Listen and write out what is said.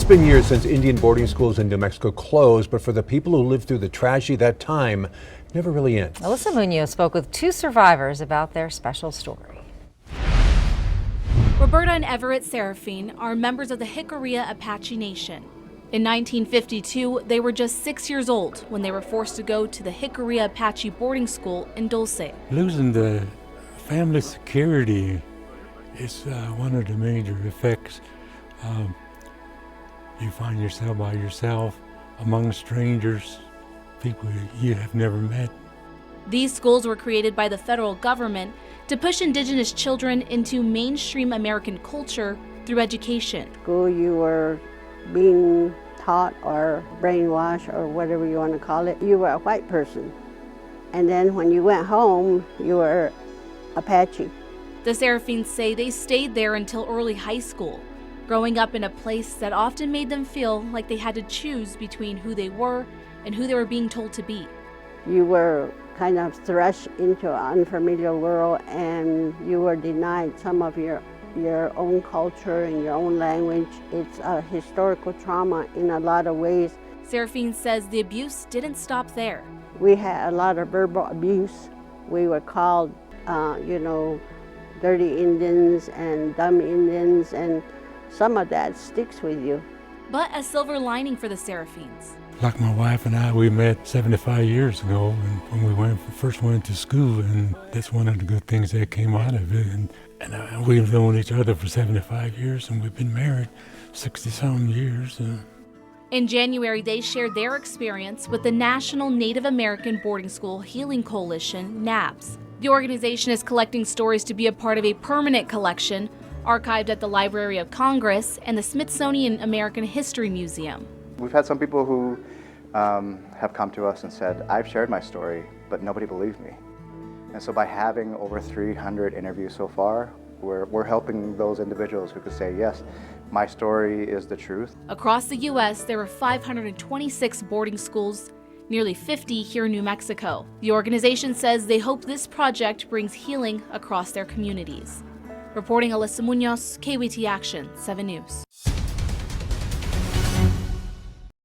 been years since Indian boarding schools in New Mexico closed, but for the people who lived through the tragedy, that time never really ends. Alyssa Munoz spoke with two survivors about their special story. Roberta and Everett Serafine are members of the Jicarilla Apache Nation. In 1952, they were just 6 years old when they were forced to go to the Jicarilla Apache boarding school in Dulce. Losing the family security is one of the major effects. You find yourself by yourself among strangers, people you have never met. These schools were created by the federal government to push indigenous children into mainstream American culture through education. School, you were being taught or brainwashed or whatever you want to call it. You were a white person. And then when you went home, you were Apache. The Serafines say they stayed there until early high school, growing up in a place that often made them feel like they had to choose between who they were and who they were being told to be. You were kind of thrust into an unfamiliar world, and you were denied some of your own culture and your own language. It's a historical trauma in a lot of ways. Serafine says the abuse didn't stop there. We had a lot of verbal abuse. We were called, dirty Indians and dumb Indians, and some of that sticks with you. But a silver lining for the Serafines. Like my wife and I, we met 75 years ago, and when we first went to school, and that's one of the good things that came out of it. And we've known each other for 75 years, and we've been married 60-some years. In January, they shared their experience with the National Native American Boarding School Healing Coalition, NABS. The organization is collecting stories to be a part of a permanent collection archived at the Library of Congress and the Smithsonian American History Museum. We've had some people who have come to us and said, I've shared my story, but nobody believed me. And so by having over 300 interviews so far, we're helping those individuals who could say, yes, my story is the truth. Across the U.S., there are 526 boarding schools, nearly 50 here in New Mexico. The organization says they hope this project brings healing across their communities. Reporting Alyssa Munoz, KWT Action 7 News.